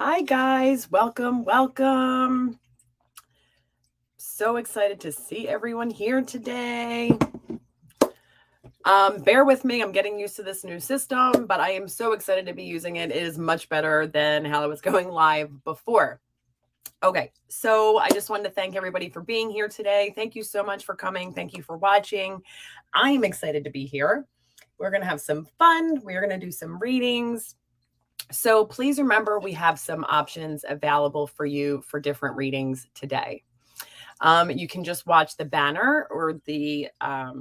Hi, guys. Welcome. So excited to see everyone here today. Bear with me. I'm getting used to this new system, but I am so excited to be using it. It is much better than how it was going live before. Okay, so I just wanted to thank everybody for being here today. Thank you so much for coming. Thank you for watching. I am excited to be here. We're going to have some fun. We're going to do some readings. So please remember, we have some options available for you for different readings today. You can just watch the banner or the, I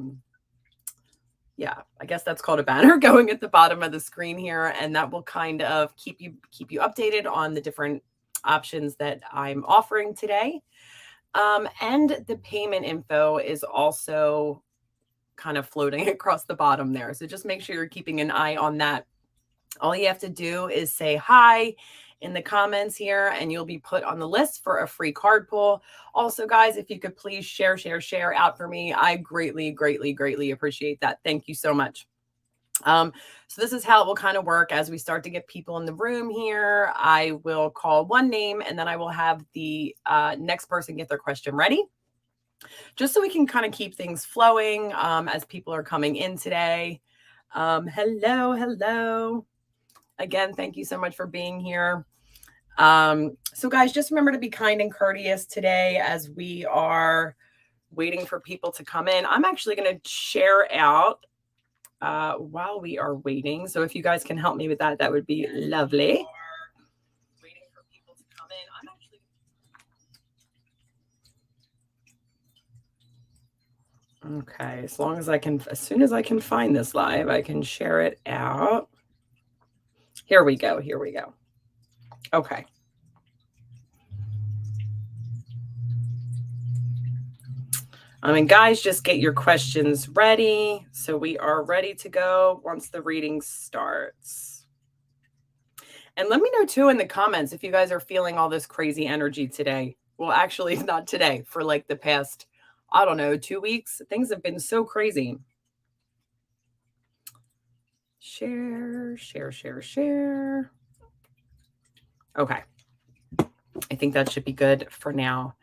guess that's called a banner going at the bottom of the screen here. And that will kind of keep you updated on the different options that I'm offering today. And the payment info is also kind of floating across the bottom there. So just make sure you're keeping an eye on that. All you have to do is say hi in the comments here and you'll be put on the list for a free card pull. Also, guys, if you could please share out for me, I greatly appreciate that. Thank you so much. So this is how it will kind of work as we start to get people in the room here. I will call one name and then I will have the next person get their question ready, just so we can kind of keep things flowing as people are coming in today. Hello. Again, thank you so much for being here. So guys, just remember to be kind and courteous today as we are waiting for people to come in. I'm actually going to share out while we are waiting. So if you guys can help me with that, that would be lovely. Waiting for people to come in. I'm actually okay. As soon as I can find this live, I can share it out. Here we go. Okay. Guys, just get your questions ready. So we are ready to go once the reading starts. And let me know too in the comments if you guys are feeling all this crazy energy today. Well, actually not today, for like the past, 2 weeks. Things have been so crazy. Share. Okay. I think that should be good for now.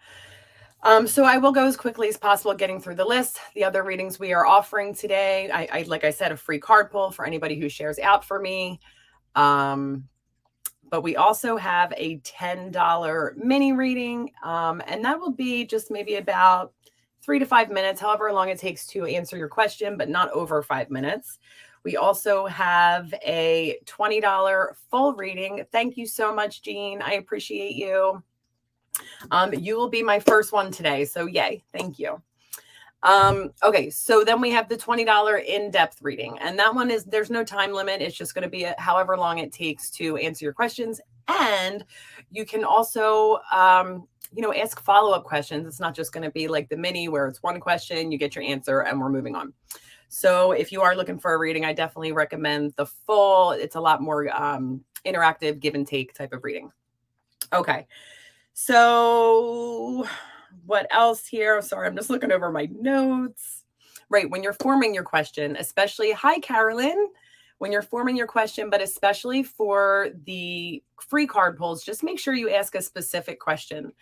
So I will go as quickly as possible getting through the list. The other readings we are offering today, I like I said, a free card pull for anybody who shares out for me. But we also have a $10 mini reading, and that will be just maybe about 3 to 5 minutes, however long it takes to answer your question, but not over 5 minutes. We also have a $20 full reading. Thank you so much, Jean. I appreciate you. You will be my first one today. So yay. Thank you. Okay. So then we have the $20 in-depth reading, and that one there's no time limit. It's just going to be however long it takes to answer your questions. And you can also, ask follow-up questions. It's not just going to be like the mini where it's one question, you get your answer and we're moving on. So if you are looking for a reading, I definitely recommend the full. It's a lot more interactive, give and take type of reading. Okay. So what else here? Sorry, I'm just looking over my notes. Right. When you're forming your question, especially, hi, Carolyn, when you're forming your question, but especially for the free card pulls, just make sure you ask a specific question.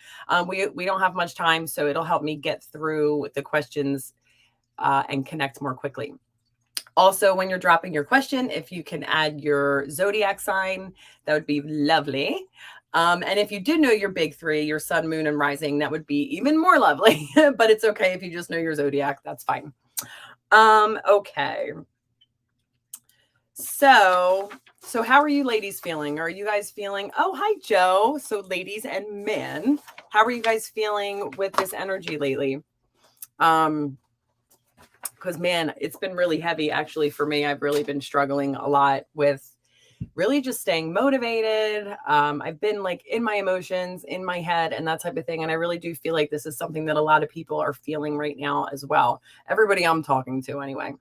We don't have much time, so it'll help me get through the questions and connect more quickly. Also, when you're dropping your question, if you can add your zodiac sign, that would be lovely. And if you did know your big three, your sun, moon, and rising, that would be even more lovely. But it's okay if you just know your zodiac. That's fine. Okay. So how are you ladies feeling? Are you guys feeling, oh, hi, Joe. So ladies and men, how are you guys feeling with this energy lately? Because, man, it's been really heavy, actually, for me. I've really been struggling a lot with really just staying motivated. I've been like in my emotions, in my head, and that type of thing. And I really do feel like this is something that a lot of people are feeling right now as well. Everybody I'm talking to, anyway.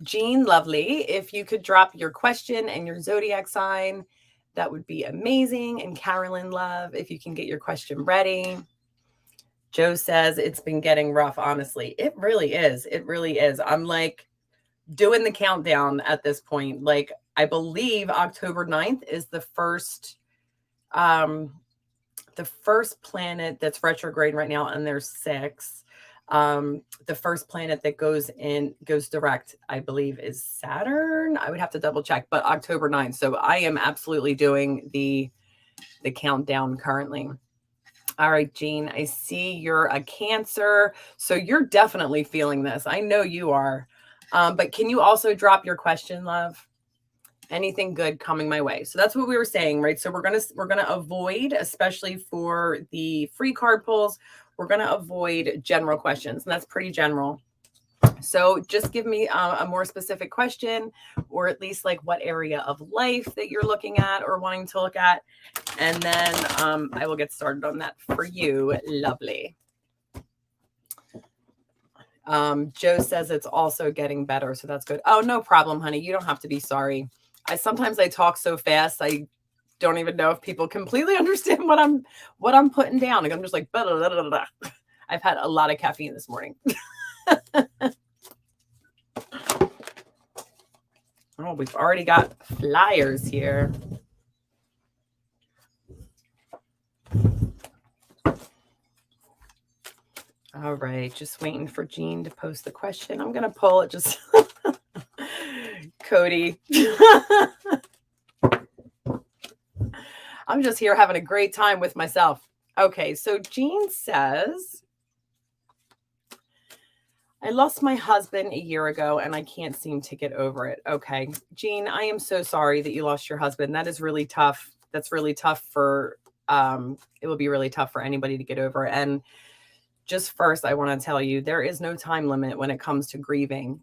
Jean, lovely. If you could drop your question and your zodiac sign, that would be amazing. And Carolyn, love, if you can get your question ready. Joe says it's been getting rough, honestly. It really is. It really is. I'm like doing the countdown at this point. Like, I believe October 9th is the first The first planet that's retrograde right now, and there's 6. The first planet that goes direct, I believe, is Saturn. I would have to double check, but October 9th. So I am absolutely doing the countdown currently. All right, Jean, I see you're a Cancer. So you're definitely feeling this. I know you are. But can you also drop your question, love? Anything good coming my way? So that's what we were saying, right? So we're gonna avoid, especially for the free card pulls, we're gonna avoid general questions, and that's pretty general. So just give me a more specific question, or at least like what area of life that you're looking at or wanting to look at, and then I will get started on that for you. Lovely. Joe says it's also getting better, so that's good. Oh, no problem, honey. You don't have to be sorry. Sometimes I talk so fast, I don't even know if people completely understand what I'm putting down. Like I'm just like, blah, blah, blah, blah. I've had a lot of caffeine this morning. Oh, we've already got flyers here. All right, just waiting for Jean to post the question. I'm gonna pull it just Cody. I'm just here having a great time with myself. Okay, so Jean says, I lost my husband a year ago and I can't seem to get over it. Okay, Jean, I am so sorry that you lost your husband. That is really tough. That's really tough for, it will be really tough for anybody to get over. And just first, I want to tell you, there is no time limit when it comes to grieving.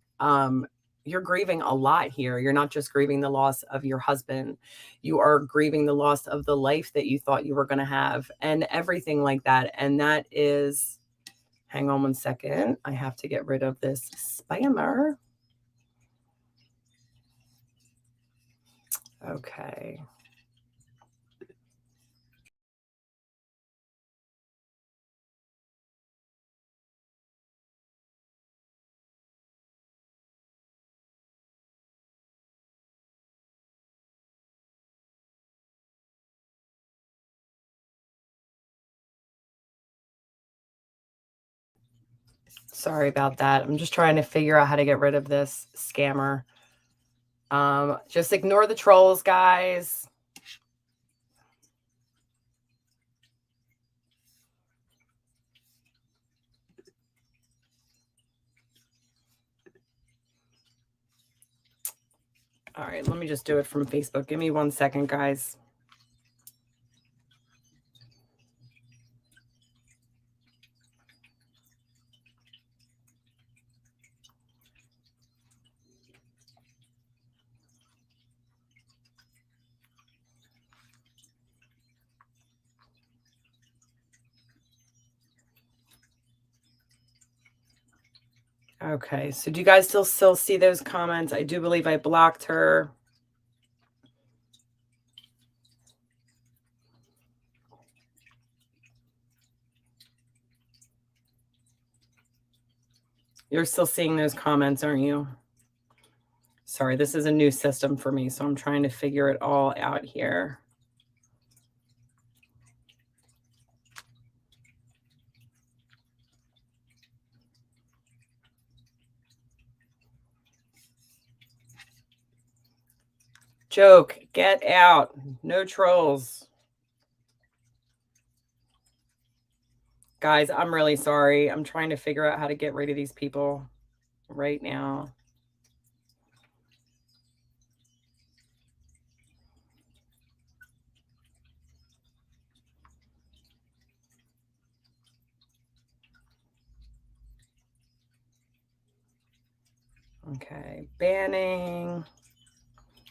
You're grieving a lot here. You're not just grieving the loss of your husband. You are grieving the loss of the life that you thought you were going to have and everything like that. And that is, hang on one second. I have to get rid of this spammer. Okay. Sorry about that. I'm just trying to figure out how to get rid of this scammer. Just ignore the trolls, guys. All right, let me just do it from Facebook. Give me 1 second, guys. Okay, so do you guys still see those comments? I do believe I blocked her. You're still seeing those comments, aren't you? Sorry, this is a new system for me, so I'm trying to figure it all out here. Joke, get out. No trolls. Guys, I'm really sorry. I'm trying to figure out how to get rid of these people right now. Okay, banning.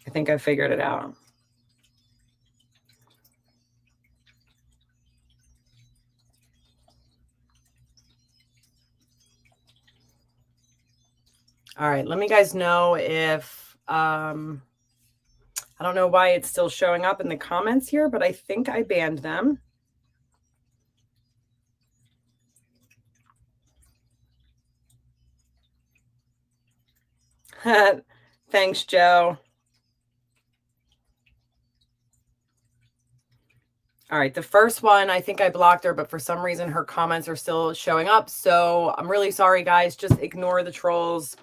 I think I figured it out. All right, let me guys know if, I don't know why it's still showing up in the comments here, but I think I banned them. Thanks, Joe. All right. The first one, I think I blocked her, but for some reason her comments are still showing up. So I'm really sorry, guys. Just ignore the trolls.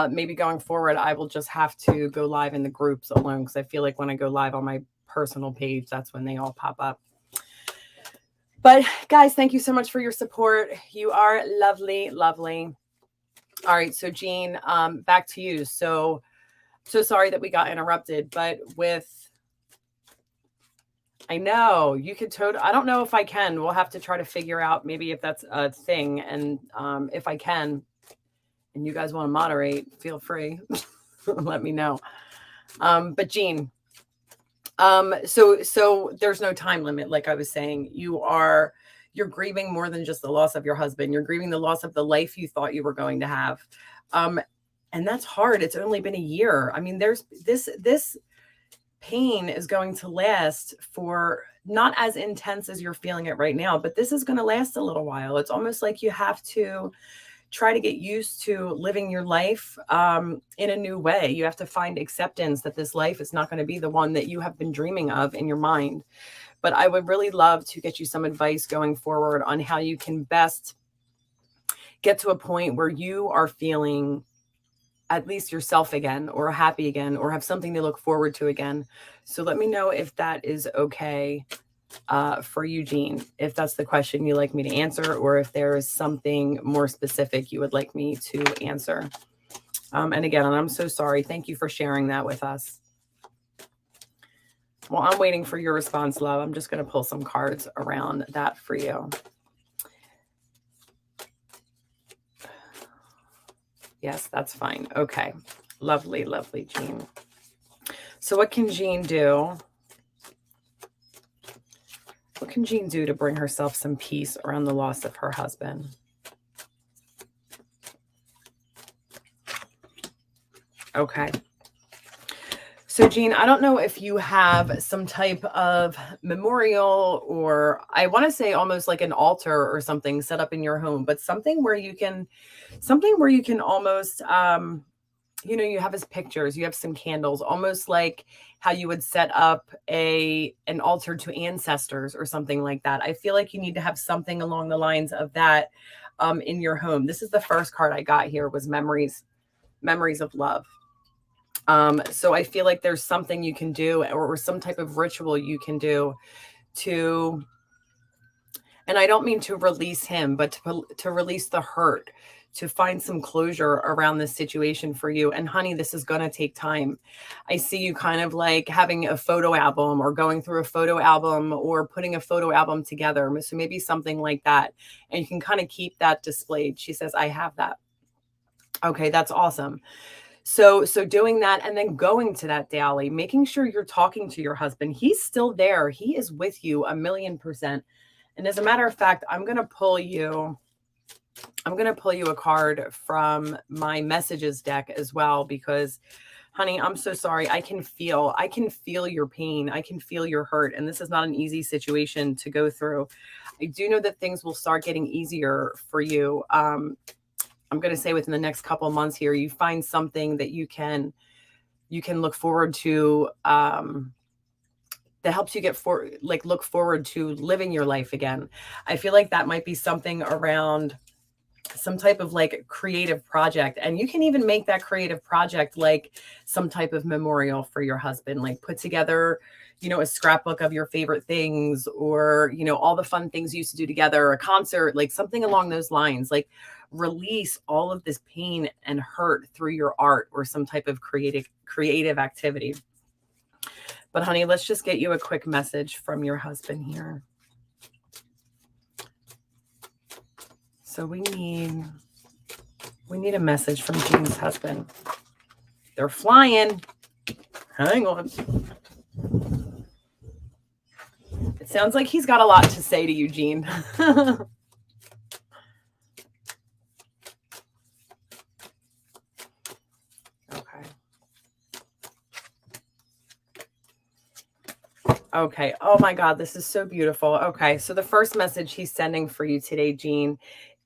Maybe going forward, I will just have to go live in the groups alone, because I feel like when I go live on my personal page, that's when they all pop up. But guys, thank you so much for your support. You are lovely, lovely. All right. So Jean, back to you. So sorry that we got interrupted, but I know you could I don't know if I can. We'll have to try to figure out maybe if that's a thing. And if I can, and you guys want to moderate, feel free. Let me know. But Jean, so there's no time limit. Like I was saying, you're grieving more than just the loss of your husband. You're grieving the loss of the life you thought you were going to have. And that's hard. It's only been a year. I mean, there's this pain is going to last for not as intense as you're feeling it right now, but this is going to last a little while. It's almost like you have to try to get used to living your life in a new way. You have to find acceptance that this life is not going to be the one that you have been dreaming of in your mind. But I would really love to get you some advice going forward on how you can best get to a point where you are feeling at least yourself again, or happy again, or have something to look forward to again. So let me know if that is okay for Eugene, if that's the question you'd like me to answer, or if there is something more specific you would like me to answer. And again, I'm so sorry. Thank you for sharing that with us. Well, I'm waiting for your response, love. I'm just going to pull some cards around that for you. Yes, that's fine. Okay. Lovely, lovely, Jean. So what can Jean do? What can Jean do to bring herself some peace around the loss of her husband? Okay. So Jean, I don't know if you have some type of memorial, or I want to say almost like an altar or something set up in your home, but something where you can almost, you have his pictures, you have some candles, almost like how you would set up an altar to ancestors or something like that. I feel like you need to have something along the lines of that in your home. This is the first card I got here, was memories of love. So I feel like there's something you can do, or some type of ritual you can do to, and I don't mean to release him, but to release the hurt, to find some closure around this situation for you. And honey, this is going to take time. I see you kind of like having a photo album, or going through a photo album, or putting a photo album together. So maybe something like that. And you can kind of keep that displayed. She says, I have that. Okay, that's awesome. So doing that, and then going to that daily, making sure you're talking to your husband. He's still there. He is with you 1,000,000%. And as a matter of fact, I'm going to pull you a card from my messages deck as well, because honey, I'm so sorry. I can feel your pain. I can feel your hurt. And this is not an easy situation to go through. I do know that things will start getting easier for you. I'm going to say within the next couple of months here, you find something that you can look forward to, that helps you look forward to living your life again. I feel like that might be something around some type of like creative project. And you can even make that creative project like some type of memorial for your husband, like put together, a scrapbook of your favorite things, or, all the fun things you used to do together, a concert, like something along those lines. Like release all of this pain and hurt through your art, or some type of creative activity. But honey, let's just get you a quick message from your husband here. So we need a message from Jean's husband. They're flying. Hang on. It sounds like he's got a lot to say to you, Jean. Okay. Oh my God, this is so beautiful. Okay. So the first message he's sending for you today, Jean,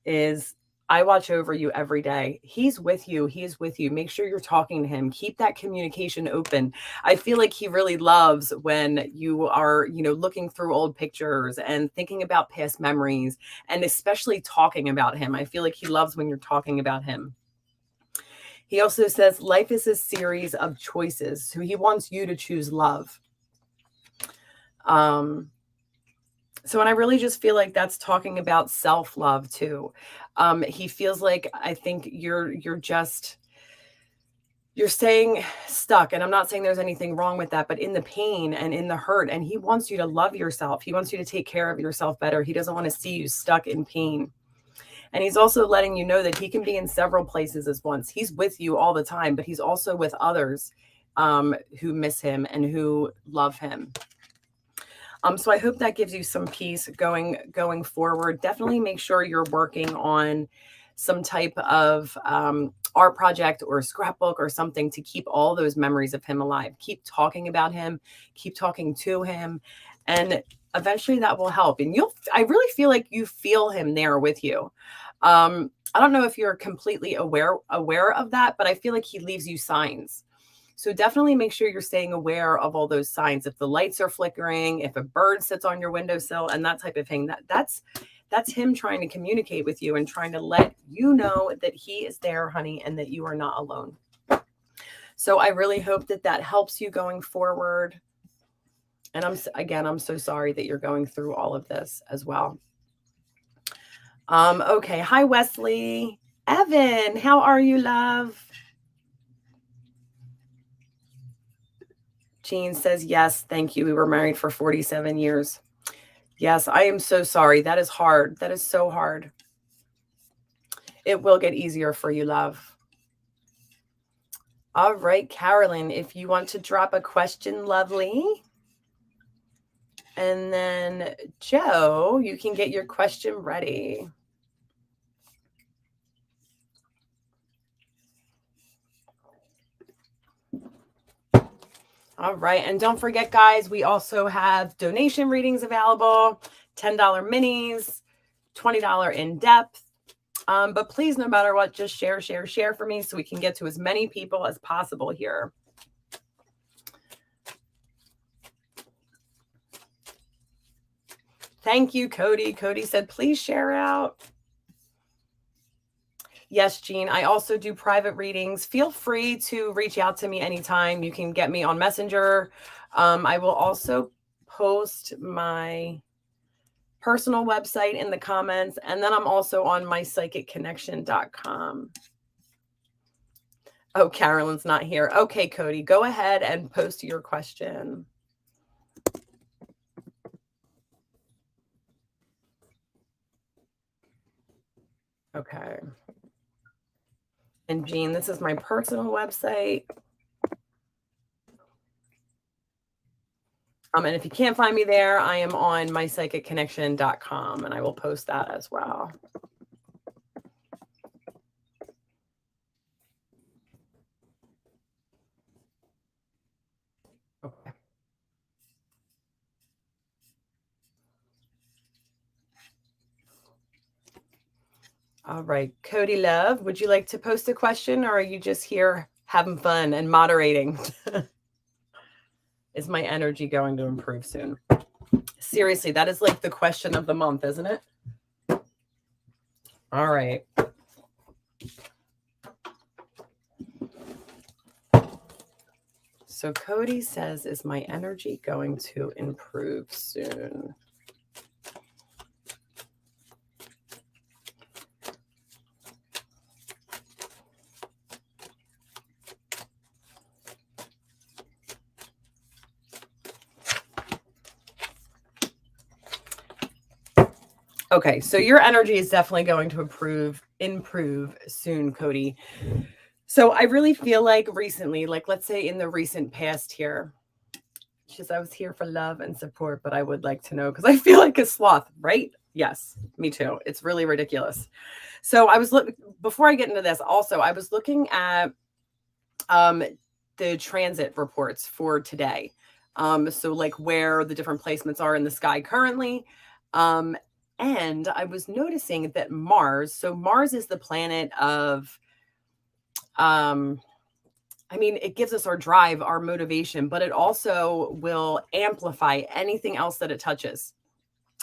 is I watch over you every day. He's with you. He is with you. Make sure you're talking to him. Keep that communication open. I feel like he really loves when you are, looking through old pictures and thinking about past memories, and especially talking about him. I feel like he loves when you're talking about him. He also says life is a series of choices. So he wants you to choose love. So, and I really just feel like that's talking about self-love too. He feels like, I think you're staying stuck. And I'm not saying there's anything wrong with that, but in the pain and in the hurt, and he wants you to love yourself. He wants you to take care of yourself better. He doesn't want to see you stuck in pain. And he's also letting you know that he can be in several places at once. He's with you all the time, but he's also with others who miss him and who love him. So I hope that gives you some peace going forward. Definitely make sure you're working on some type of art project or scrapbook or something to keep all those memories of him alive. Keep talking about him, keep talking to him, and eventually that will help. And I really feel like you feel him there with you. I don't know if you're completely aware of that, but I feel like he leaves you signs. So definitely make sure you're staying aware of all those signs. If the lights are flickering, if a bird sits on your windowsill and that type of thing, that's him trying to communicate with you and trying to let you know that he is there, honey, and that you are not alone. So I really hope that helps you going forward. And I'm so sorry that you're going through all of this as well. Okay. Hi, Wesley. Evan, how are you, love? Jean says, yes, thank you. We were married for 47 years. Yes, I am so sorry. That is hard. That is so hard. It will get easier for you, love. All right, Carolyn, if you want to drop a question, lovely. And then Joe, you can get your question ready. All right. And don't forget, guys, we also have donation readings available, $10 minis, $20 in depth. But please, no matter what, just share for me so we can get to as many people as possible here. Thank you, Cody. Cody said, please share out. Yes, Jean, I also do private readings. Feel free to reach out to me anytime. You can get me on Messenger. I will also post my personal website in the comments. And then I'm also on mypsychicconnection.com. Oh, Carolyn's not here. Okay, Cody, go ahead and post your question. Okay. And Jean, this is my personal website. And if you can't find me there, I am on mypsychicconnection.com, and I will post that as well. Okay. All right. Cody Love, would you like to post a question, or are you just here having fun and moderating? Is my energy going to improve soon? Seriously, that is like the question of the month, isn't it? All right. So Cody says, is my energy going to improve soon? Okay, so your energy is definitely going to improve soon, Cody. So I really feel like recently, like let's say in the recent past here, she says, I was here for love and support, but I would like to know because I feel like a sloth, right? Yes, me too. It's really ridiculous. So I was before I get into this, also, I was looking at the transit reports for today. So like where the different placements are in the sky currently. And I was noticing that Mars, so Mars is the planet of, I mean, it gives us our drive, our motivation, but it also will amplify anything else that it touches.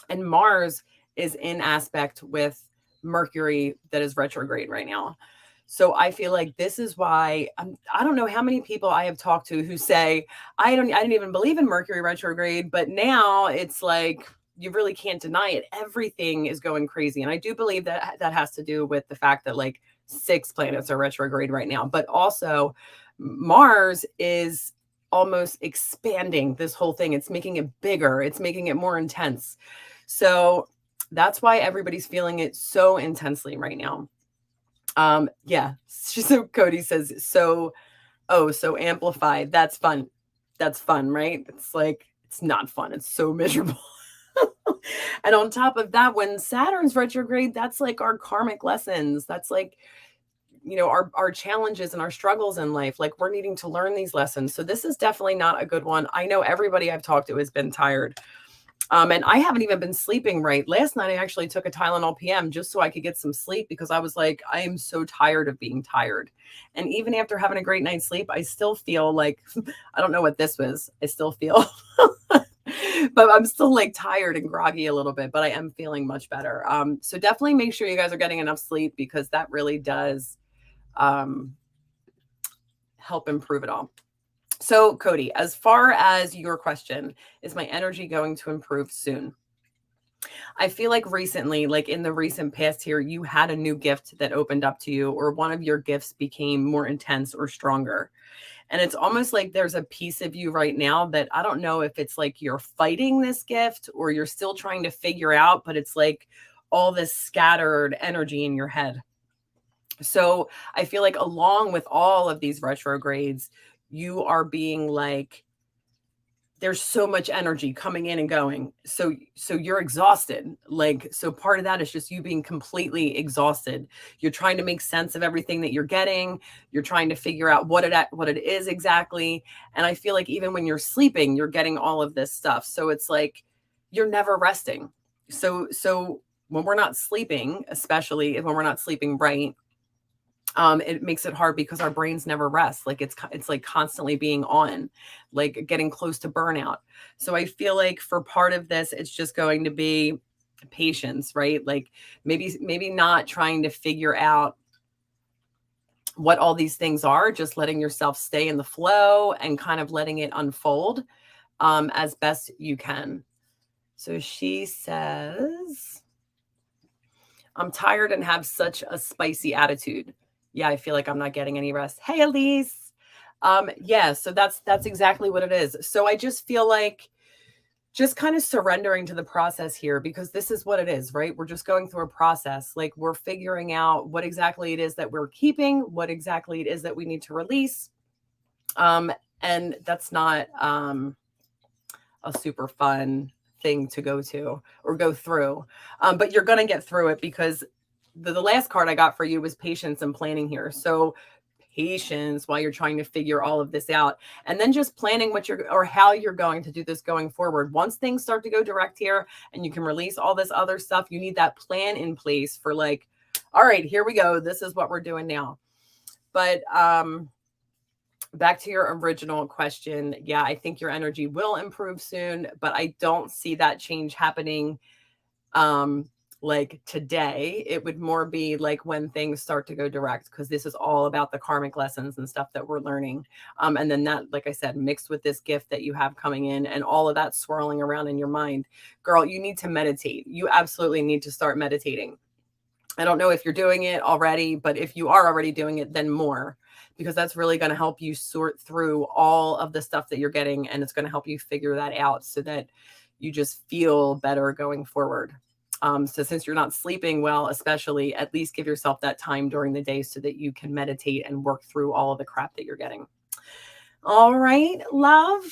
And Mars is in aspect with Mercury that is retrograde right now. So I feel like this is why I don't know how many people I have talked to who say I didn't even believe in Mercury retrograde, but now it's like you really can't deny it. Everything is going crazy, and I do believe that that has to do with the fact that like 6 planets are retrograde right now, but also Mars is almost expanding this whole thing. It's making it bigger. It's making it more intense. So that's why everybody's feeling it so intensely right now. Yeah. So Cody says, so amplified. That's fun. That's fun, right? It's like, it's not fun. It's so miserable. And on top of that, when Saturn's retrograde, that's like our karmic lessons. That's like, our challenges and our struggles in life. Like we're needing to learn these lessons. So this is definitely not a good one. I know everybody I've talked to has been tired. And I haven't even been sleeping right. Last night, I actually took a Tylenol PM just so I could get some sleep because I was like, I am so tired of being tired. And even after having a great night's sleep, I still feel like, I don't know what this was. I still feel, but I'm still like tired and groggy a little bit, but I am feeling much better. So definitely make sure you guys are getting enough sleep because that really does help improve it all. So, Cody, as far as your question, is my energy going to improve soon? I feel like recently, like in the recent past here, you had a new gift that opened up to you, or one of your gifts became more intense or stronger. And it's almost like there's a piece of you right now that I don't know if it's like you're fighting this gift or you're still trying to figure out, but it's like all this scattered energy in your head. So I feel like along with all of these retrogrades, you are being like, there's so much energy coming in and going. So you're exhausted. Like, so part of that is just you being completely exhausted. You're trying to make sense of everything that you're getting. You're trying to figure out what it is exactly. And I feel like even when you're sleeping, you're getting all of this stuff. So it's like you're never resting. So when we're not sleeping, especially when we're not sleeping right, it makes it hard because our brains never rest. Like it's like constantly being on, like getting close to burnout. So I feel like for part of this, it's just going to be patience, right? Like maybe not trying to figure out what all these things are, just letting yourself stay in the flow and kind of letting it unfold as best you can. So she says, I'm tired and have such a spicy attitude. Yeah, I feel like I'm not getting any rest. Hey, Elise. Yeah, so that's exactly what it is. So I just feel like just kind of surrendering to the process here because this is what it is, right? We're just going through a process. Like we're figuring out what exactly it is that we're keeping, what exactly it is that we need to release. And that's not a super fun thing to go to or go through. But you're going to get through it because the last card I got for you was patience and planning here. So patience while you're trying to figure all of this out and then just planning what you're or how you're going to do this going forward. Once things start to go direct here and you can release all this other stuff, you need that plan in place for like, all right, here we go. This is what we're doing now. But back to your original question. Yeah, I think your energy will improve soon, but I don't see that change happening like today. It would more be like when things start to go direct, because this is all about the karmic lessons and stuff that we're learning. And then that, like I said, mixed with this gift that you have coming in and all of that swirling around in your mind. Girl, you need to meditate. You absolutely need to start meditating. I don't know if you're doing it already, but if you are already doing it, then more, because that's really going to help you sort through all of the stuff that you're getting. And it's going to help you figure that out so that you just feel better going forward. So since you're not sleeping well, especially, at least give yourself that time during the day so that you can meditate and work through all of the crap that you're getting. All right, love.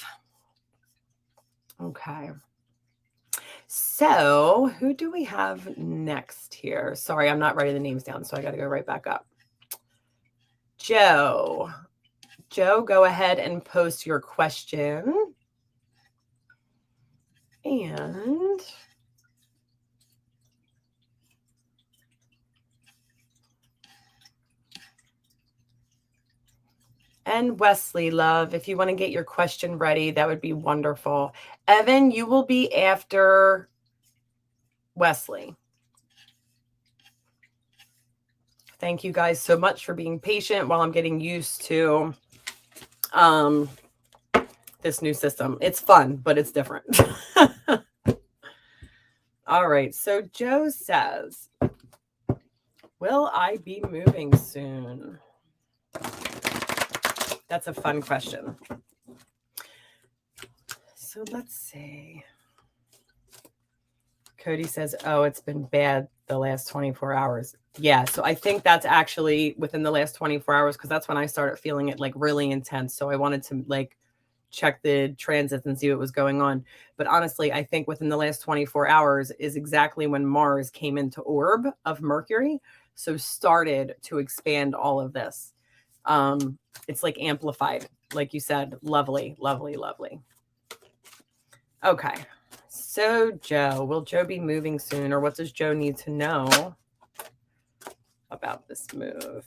Okay. So who do we have next here? Sorry, I'm not writing the names down, so I got to go right back up. Joe, go ahead and post your question. And And Wesley, love, if you want to get your question ready, that would be wonderful. Evan, you will be after Wesley. Thank you guys so much for being patient while I'm getting used to this new system. It's fun, but it's different. All right. So Joe says, will I be moving soon? That's a fun question. So let's see. Cody says, oh, it's been bad the last 24 hours. Yeah, so I think that's actually within the last 24 hours because that's when I started feeling it like really intense. So I wanted to like check the transits and see what was going on. But honestly, I think within the last 24 hours is exactly when Mars came into orb of Mercury. So started to expand all of this. It's like amplified, like you said. Lovely, lovely, lovely. Okay. So Joe, will Joe be moving soon, or what does Joe need to know about this move?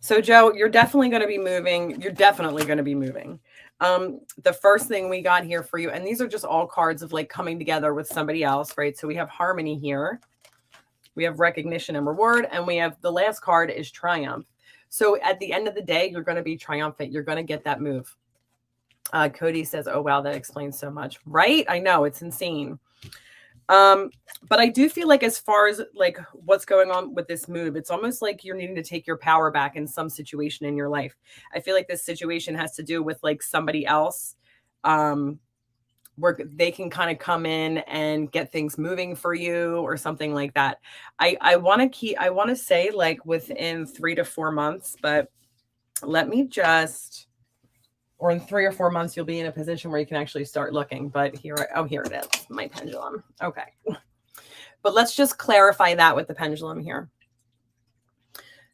So Joe, you're definitely going to be moving. You're definitely going to be moving. The first thing we got here for you, and these are just all cards of like coming together with somebody else, right? So we have harmony here. We have recognition and reward, and we have the last card is triumph. So at the end of the day, you're going to be triumphant. You're going to get that move. Cody says, oh, wow, that explains so much, right? I know, it's insane. But I do feel like as far as like what's going on with this move, it's almost like you're needing to take your power back in some situation in your life. I feel like this situation has to do with like somebody else, where they can kind of come in and get things moving for you or something like that. I want to say like within 3 to 4 months, but let me just, or in 3 or 4 months, you'll be in a position where you can actually start looking. But here it is, my pendulum. Okay. But let's just clarify that with the pendulum here.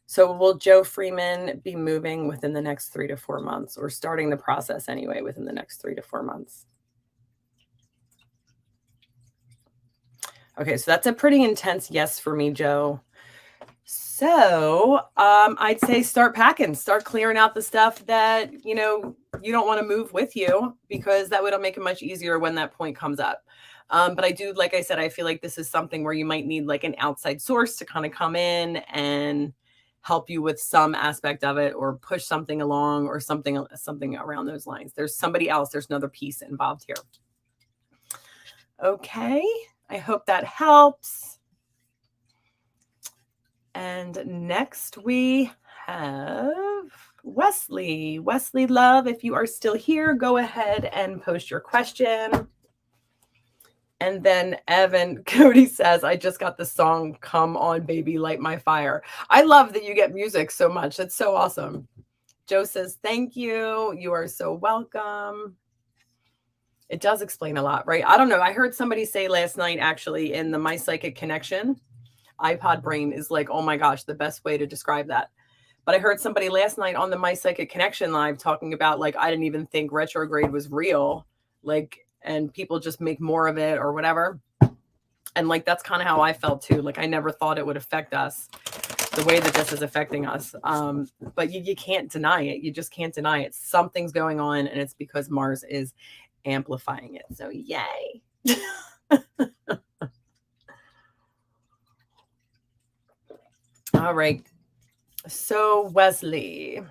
So will Joe Freeman be moving within the next 3 to 4 months, or starting the process anyway within the next 3 to 4 months? Okay, so that's a pretty intense yes for me, Joe. So I'd say start packing, start clearing out the stuff that, you know, you don't want to move with you, because that would make it much easier when that point comes up. But I do, like I said, I feel like this is something where you might need like an outside source to kind of come in and help you with some aspect of it, or push something along, or something around those lines. There's somebody else. There's another piece involved here. Okay. I hope that helps. And next we have Wesley. Wesley, love, if you are still here, go ahead and post your question. And then Evan, Cody says, I just got the song, Come On Baby, Light My Fire. I love that you get music so much. That's so awesome. Joe says, thank you. You are so welcome. It does explain a lot, right? I don't know. I heard somebody say last night, actually, in the My Psychic Connection, iPod brain is like, oh my gosh, the best way to describe that. But I heard somebody last night on the My Psychic Connection live talking about like, I didn't even think retrograde was real. Like, and people just make more of it or whatever. And like, that's kind of how I felt too. Like, I never thought it would affect us the way that this is affecting us. But you can't deny it. You just can't deny it. Something's going on, and it's because Mars is amplifying it. So yay. All right. So Wesley,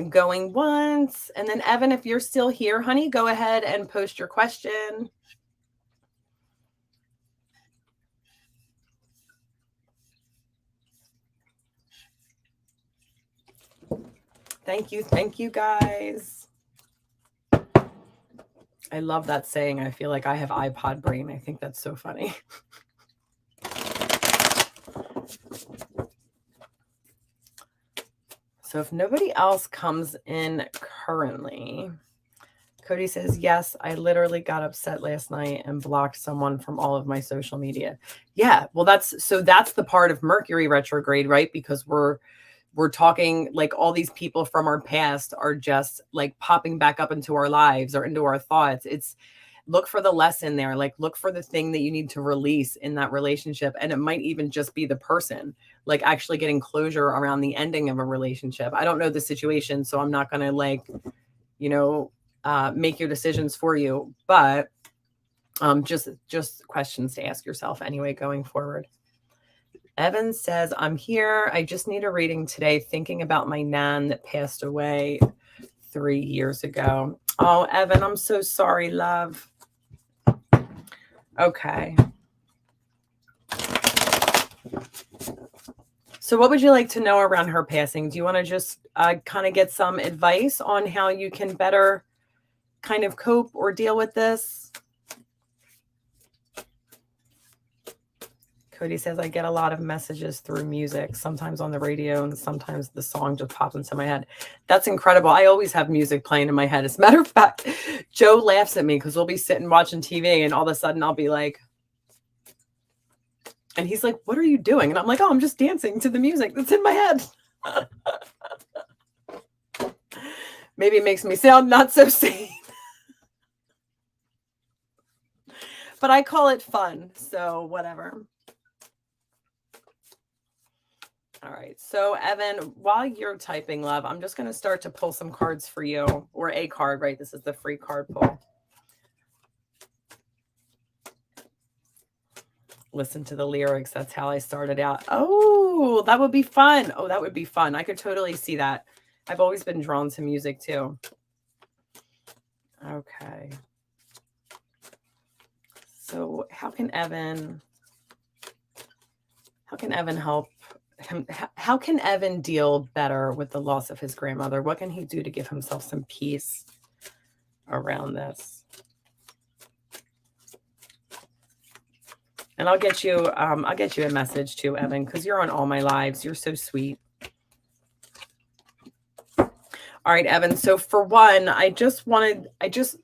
going once, and then Evan, if you're still here, honey, go ahead and post your question. Thank you guys. I love that saying. I feel like I have iPod brain. I think that's so funny. So if nobody else comes in currently, Cody says, yes, I literally got upset last night and blocked someone from all of my social media. Yeah, well, that's the part of Mercury retrograde, right? Because we're we're talking like all these people from our past are just like popping back up into our lives or into our thoughts. It's look for the lesson there, like look for the thing that you need to release in that relationship. And it might even just be the person, like actually getting closure around the ending of a relationship. I don't know the situation, so I'm not going to like, make your decisions for you, but just questions to ask yourself anyway, going forward. Evan says, I'm here. I just need a reading today, thinking about my nan that passed away 3 years ago. Oh, Evan, I'm so sorry, love. Okay. So what would you like to know around her passing? Do you want to just kind of get some advice on how you can better kind of cope or deal with this? Cody says, I get a lot of messages through music, sometimes on the radio and sometimes the song just pops into my head. That's incredible. I always have music playing in my head. As a matter of fact, Joe laughs at me because we'll be sitting watching TV and all of a sudden I'll be like, and he's like, what are you doing? And I'm like, oh, I'm just dancing to the music that's in my head. Maybe it makes me sound not so sane. But I call it fun, so whatever. All right, so Evan, while you're typing, love, I'm just going to start to pull some cards for you, or a card, right? This is the free card pull. Listen to the lyrics. That's how I started out. Oh, that would be fun. Oh, that would be fun. I could totally see that. I've always been drawn to music too. Okay. So how can Evan help him? How can Evan deal better with the loss of his grandmother? What can he do to give himself some peace around this? And I'll get you a message too, Evan, because you're on all my lives. You're so sweet. All right, Evan. So for one, I just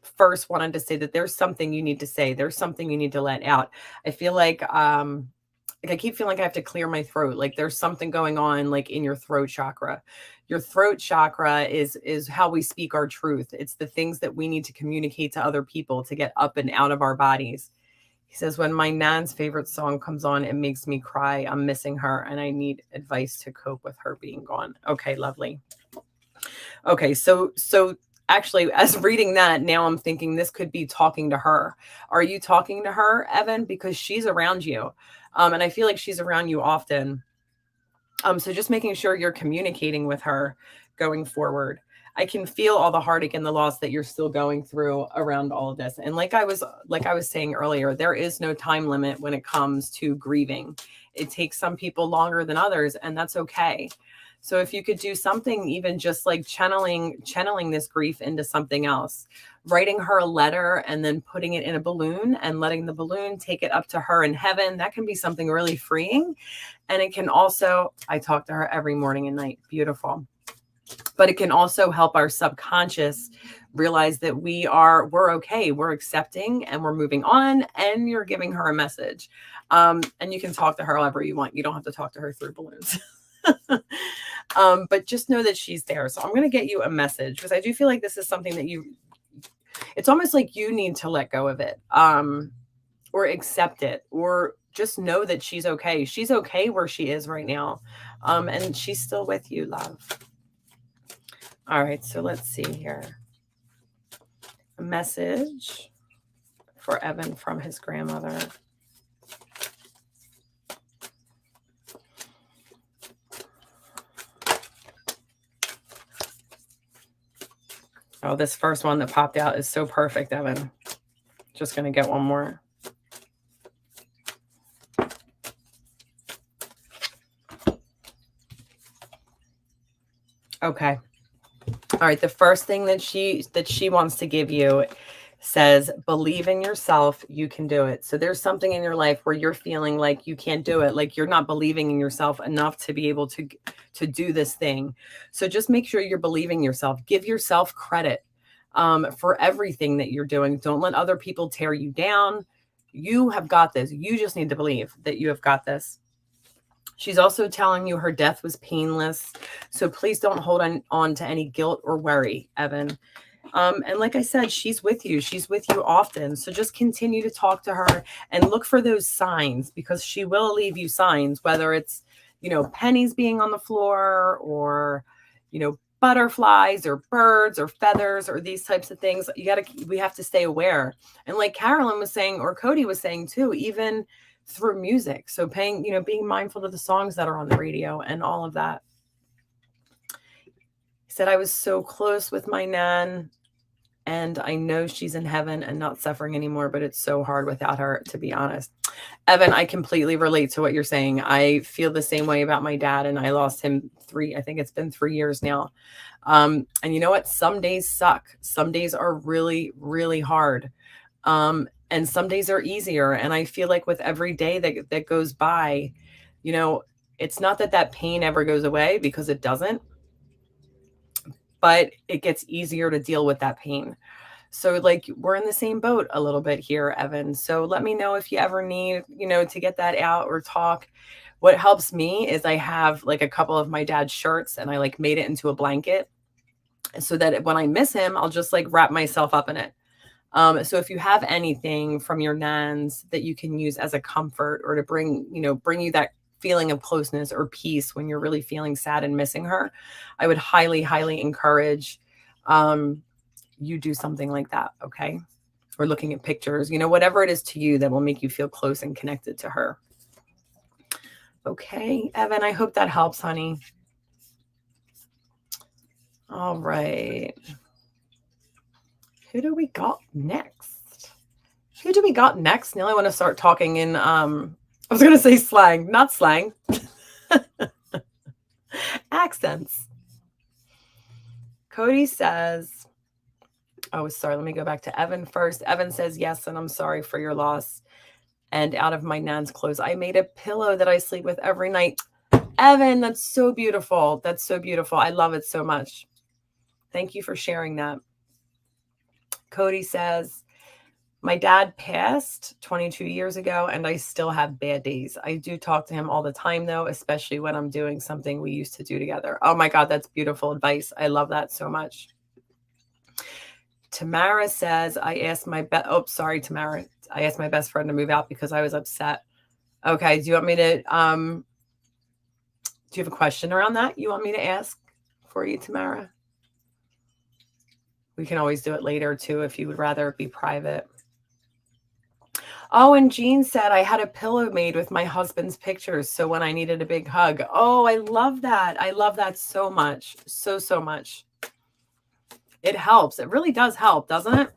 first wanted to say that there's something you need to say. There's something you need to let out. I feel like I keep feeling like I have to clear my throat. Like there's something going on like in your throat chakra. Your throat chakra is how we speak our truth. It's the things that we need to communicate to other people to get up and out of our bodies. He says, when my nan's favorite song comes on, it makes me cry. I'm missing her and I need advice to cope with her being gone. Okay, lovely. Okay, so actually, as reading that, now I'm thinking this could be talking to her. Are you talking to her, Evan? Because she's around you. And I feel like she's around you often. So just making sure you're communicating with her going forward. I can feel all the heartache and the loss that you're still going through around all of this. And like I was saying earlier, there is no time limit when it comes to grieving. It takes some people longer than others, and that's okay. So if you could do something, even just like channeling this grief into something else, writing her a letter and then putting it in a balloon and letting the balloon take it up to her in heaven, that can be something really freeing. And it can also, I talk to her every morning and night. Beautiful. But it can also help our subconscious realize that we're okay, we're accepting, and we're moving on, and you're giving her a message. And you can talk to her however you want. You don't have to talk to her through balloons. But just know that she's there. So I'm going to get you a message because I do feel like this is something that it's almost like you need to let go of it, or accept it, or just know that she's okay. She's okay where she is right now. And she's still with you, love. All right. So let's see here. A message for Evan from his grandmother. Oh, this first one that popped out is so perfect, Evan. Just going to get one more. Okay. All right. The first thing that she wants to give you says, believe in yourself. You can do it. So there's something in your life where you're feeling like you can't do it. Like you're not believing in yourself enough to be able to do this thing. So just make sure you're believing yourself. Give yourself credit for everything that you're doing. Don't let other people tear you down. You have got this. You just need to believe that you have got this. She's also telling you her death was painless. So please don't hold on to any guilt or worry, Evan. And like I said, she's with you. She's with you often. So just continue to talk to her and look for those signs, because she will leave you signs, whether it's, pennies being on the floor, or, butterflies or birds or feathers or these types of things. We have to stay aware. And like Carolyn was saying, or Cody was saying too, even through music. So being mindful of the songs that are on the radio and all of that. He said, I was so close with my nan, and I know she's in heaven and not suffering anymore, but it's so hard without her, to be honest. Evan, I completely relate to what you're saying. I feel the same way about my dad, and I lost him I think it's been 3 years now. And you know what? Some days suck. Some days are really, really hard. And some days are easier. And I feel like with every day that goes by, it's not that pain ever goes away, because it doesn't, but it gets easier to deal with that pain. So like, we're in the same boat a little bit here, Evan. So let me know if you ever need, to get that out or talk. What helps me is I have like a couple of my dad's shirts, and I like made it into a blanket, so that when I miss him, I'll just like wrap myself up in it. So if you have anything from your nans that you can use as a comfort, or to bring you that feeling of closeness or peace when you're really feeling sad and missing her, I would highly, highly encourage you do something like that. Okay. Or looking at pictures, whatever it is to you that will make you feel close and connected to her. Okay, Evan, I hope that helps, honey. All right. Who do we got next? Neil, I want to start talking in, I was going to say slang, not slang. Accents. Cody says, sorry, let me go back to Evan first. Evan says, yes, and I'm sorry for your loss. And out of my nan's clothes, I made a pillow that I sleep with every night. Evan, that's so beautiful. That's so beautiful. I love it so much. Thank you for sharing that. Cody says, my dad passed 22 years ago, and I still have bad days. I do talk to him all the time, though, especially when I'm doing something we used to do together. Oh my God, that's beautiful advice. I love that so much. Tamara says, I asked my best friend to move out because I was upset. Okay. Do you want me to, do you have a question around that you want me to ask for you, Tamara? We can always do it later too, if you would rather it be private. Oh, and Jean said, I had a pillow made with my husband's pictures, so when I needed a big hug. Oh, I love that. I love that so much. So, so much. It helps. It really does help, doesn't it?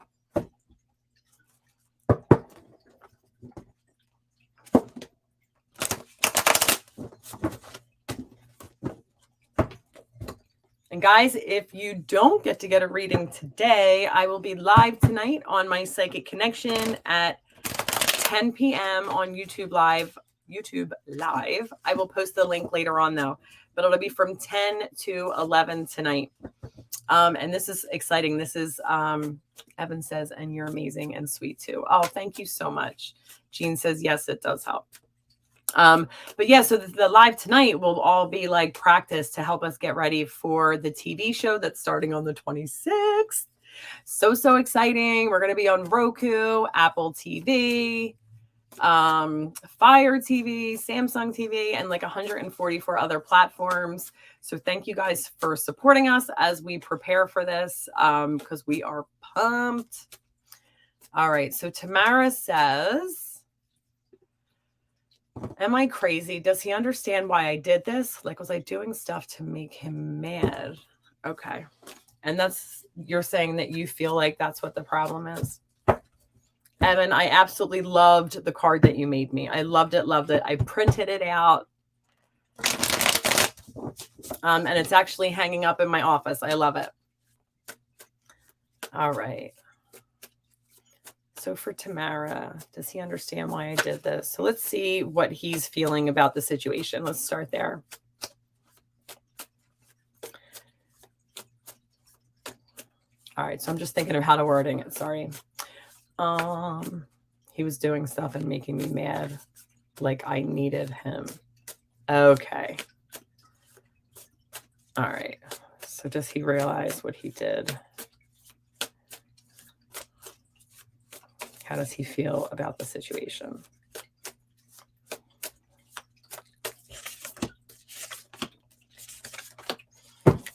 And guys, if you don't get to get a reading today, I will be live tonight on my Psychic Connection at 10 p.m. on YouTube Live. I will post the link later on though, but it'll be from 10 to 11 tonight. And this is exciting. This is, Evan says, and you're amazing and sweet too. Oh, thank you so much. Jean says, yes, it does help. But yeah, so the live tonight will all be like practice to help us get ready for the TV show that's starting on the 26th. So exciting. We're going to be on Roku, Apple TV, Fire TV, Samsung TV, and like 144 other platforms. So thank you guys for supporting us as we prepare for this, because we are pumped. All right. So Tamara says, am I crazy? Does he understand why I did this? Like, was I doing stuff to make him mad? Okay. And you're saying that you feel like that's what the problem is. Evan, I absolutely loved the card that you made me. I loved it. I printed it out. And it's actually hanging up in my office. I love it. All right. So for Tamara, does he understand why I did this? So let's see what he's feeling about the situation. Let's start there. All right. So I'm just thinking of how to wording it. Sorry. He was doing stuff and making me mad, like I needed him. Okay. All right. So does he realize what he did? How does he feel about the situation?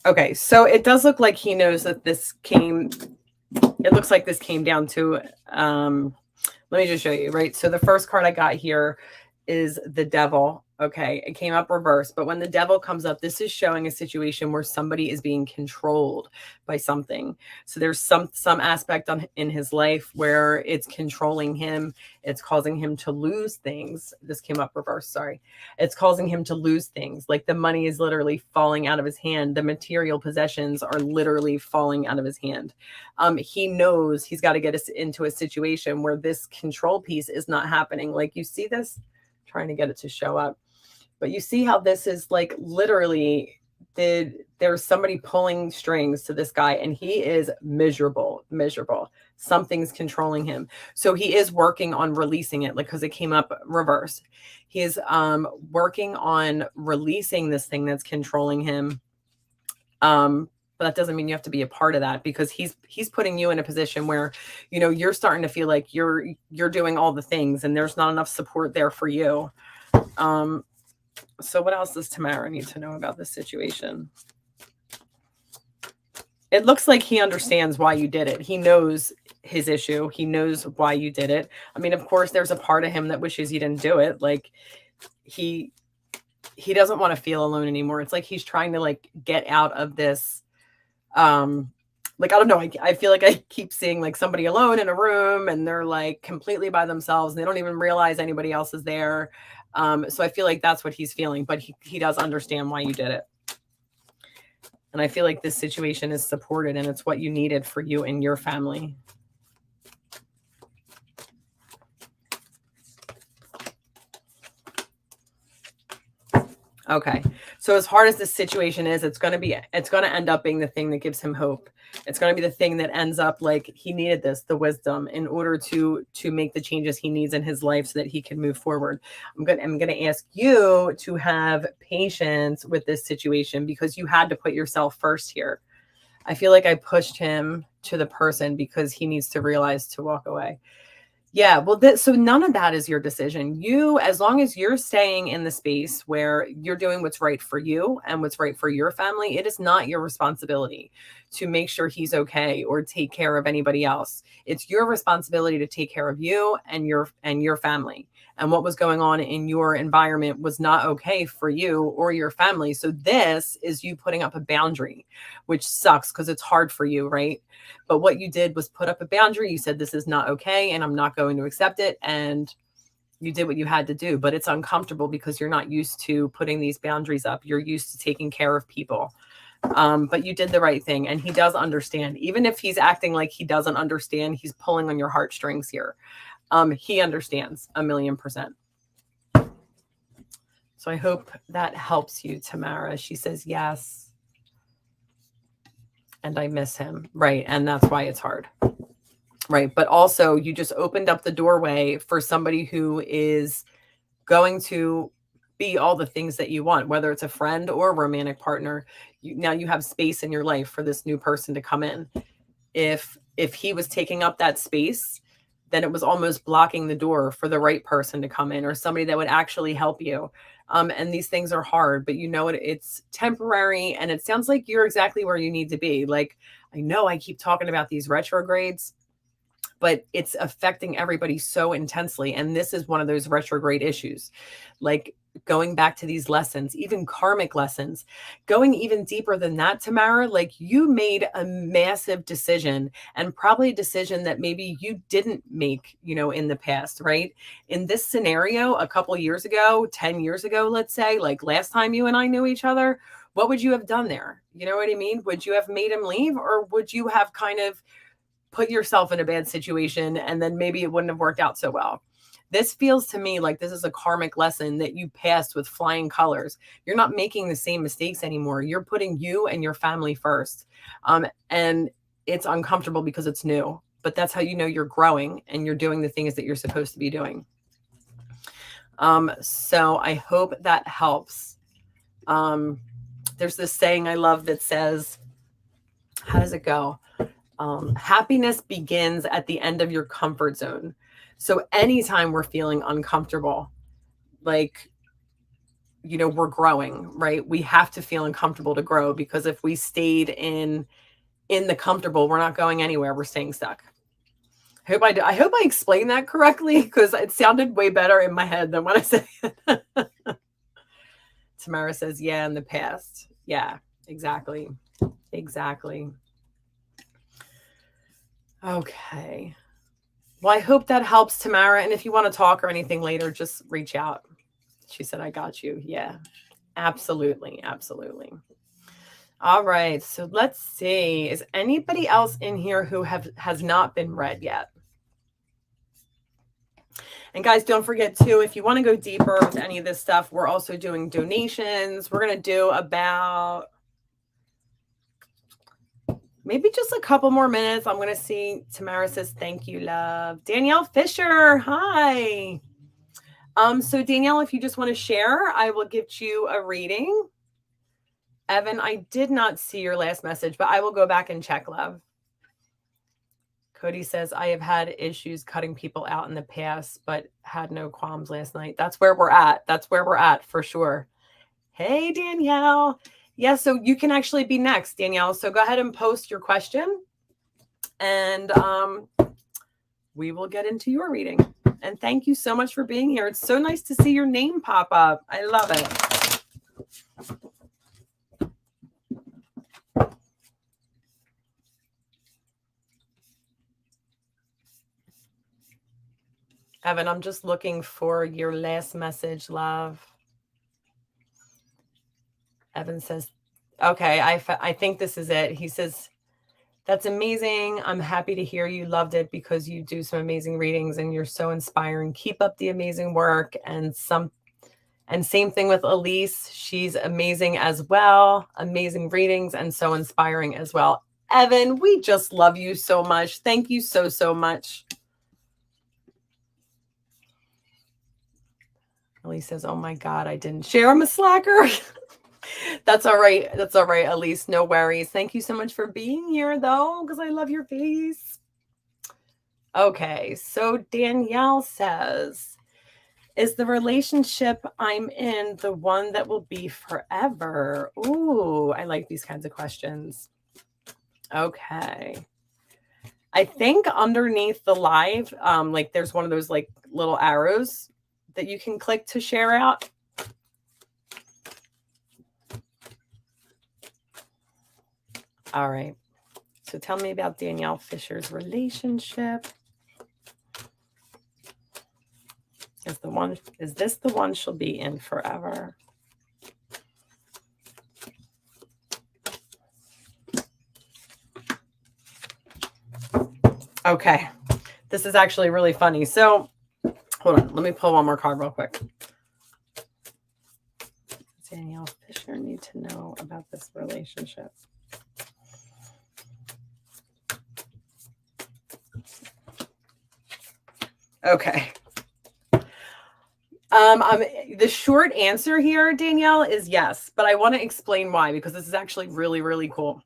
Okay, so it does look like he knows that it looks like this came down to, let me just show you, right? So the first card I got here is the devil. Okay, it came up reversed, but when the devil comes up, this is showing a situation where somebody is being controlled by something. So there's some aspect in his life where it's controlling him. It's causing him to lose things. This came up reversed, sorry. It's causing him to lose things. Like the money is literally falling out of his hand. The material possessions are literally falling out of his hand. He knows he's got to get us into a situation where this control piece is not happening. Like you see this, trying to get it to show up. But you see how this is like literally there's somebody pulling strings to this guy and he is miserable. Something's controlling him. So he is working on releasing it, like, because it came up reverse. He is working on releasing this thing that's controlling him. But that doesn't mean you have to be a part of that, because he's putting you in a position where, you know, you're starting to feel like you're doing all the things and there's not enough support there for you. So what else does Tamara need to know about this situation? It looks like he understands why you did it. He knows his issue. He knows why you did it. I mean, of course, there's a part of him that wishes he didn't do it. Like he doesn't want to feel alone anymore. It's like he's trying to like get out of this. Like, I don't know. I feel like I keep seeing like somebody alone in a room and they're like completely by themselves and they don't even realize anybody else is there. So I feel like that's what he's feeling, but he does understand why you did it. And I feel like this situation is supported and it's what you needed for you and your family. Okay. So as hard as this situation is, it's going to end up being the thing that gives him hope. It's going to be the thing that ends up like he needed the wisdom in order to make the changes he needs in his life so that he can move forward. I'm going to ask you to have patience with this situation because you had to put yourself first here. I feel like I pushed him to the person because he needs to realize to walk away. Yeah, well, so none of that is your decision. You, as long as you're staying in the space where you're doing what's right for you and what's right for your family, it is not your responsibility to make sure he's okay or take care of anybody else. It's your responsibility to take care of you and your family. And what was going on in your environment was not okay for you or your family. So this is you putting up a boundary, which sucks because it's hard for you, right? But what you did was put up a boundary. You said, this is not okay, and I'm not going to accept it. And you did what you had to do, but it's uncomfortable because you're not used to putting these boundaries up. You're used to taking care of people. But you did the right thing. And he does understand. Even if he's acting like he doesn't understand, he's pulling on your heartstrings here. He understands 1,000,000%. So I hope that helps you, Tamara. She says, yes. And I miss him. Right. And that's why it's hard. Right. But also you just opened up the doorway for somebody who is going to be all the things that you want, whether it's a friend or a romantic partner. Now you have space in your life for this new person to come in. If he was taking up that space, then it was almost blocking the door for the right person to come in or somebody that would actually help you. And these things are hard, but you know what? It's temporary. And it sounds like you're exactly where you need to be. Like, I know I keep talking about these retrogrades, but it's affecting everybody so intensely. And this is one of those retrograde issues, like going back to these lessons, even karmic lessons, going even deeper than that, Tamara. Like you made a massive decision, and probably a decision that maybe you didn't make, in the past, right? In this scenario, a couple of years ago, 10 years ago, let's say, like last time you and I knew each other, what would you have done there? You know what I mean? Would you have made him leave, or would you have kind of put yourself in a bad situation and then maybe it wouldn't have worked out so well? This feels to me like this is a karmic lesson that you passed with flying colors. You're not making the same mistakes anymore. You're putting you and your family first. And it's uncomfortable because it's new, but that's how you know you're growing and you're doing the things that you're supposed to be doing. So I hope that helps. there's this saying I love that says, how does it go? Happiness begins at the end of your comfort zone. So anytime we're feeling uncomfortable, like, we're growing, right? We have to feel uncomfortable to grow, because if we stayed in the comfortable, we're not going anywhere. We're staying stuck. I hope I explained that correctly, because it sounded way better in my head than when I said it. Tamara says, yeah, in the past. Yeah, exactly. Exactly. Okay. Well, I hope that helps, Tamara. And if you want to talk or anything later, just reach out. She said, I got you. Yeah, absolutely. Absolutely. All right. So let's see. Is anybody else in here who has not been read yet? And guys, don't forget too, if you want to go deeper with any of this stuff, we're also doing donations. We're going to do about maybe just a couple more minutes. I'm going to see. Tamara says, thank you, love. Danielle Fisher. Hi. So Danielle, if you just want to share, I will give you a reading. Evan, I did not see your last message, but I will go back and check, love. Cody says, I have had issues cutting people out in the past, but had no qualms last night. That's where we're at. That's where we're at for sure. Hey, Danielle. Yeah, so you can actually be next, Danielle. So go ahead and post your question, and we will get into your reading. And thank you so much for being here. It's so nice to see your name pop up. I love it. Evan, I'm just looking for your last message, love. Evan says, okay, I think this is it. He says, that's amazing. I'm happy to hear you loved it, because you do some amazing readings and you're so inspiring. Keep up the amazing work. And same thing with Elise. She's amazing as well. Amazing readings and so inspiring as well. Evan, we just love you so much. Thank you so, so much. Elise says, oh my God, I didn't share. I'm a slacker. That's all right. That's all right, Elise. No worries. Thank you so much for being here, though, because I love your face. Okay. So Danielle says, is the relationship I'm in the one that will be forever? Ooh, I like these kinds of questions. Okay. I think underneath the live, like there's one of those like little arrows that you can click to share out. All right. So tell me about Danielle Fisher's relationship. Is this the one she'll be in forever? Okay. This is actually really funny. So hold on. Let me pull one more card real quick. Danielle Fisher need to know about this relationship. Okay. The short answer here, Danielle, is yes, but I want to explain why, because this is actually really, really cool.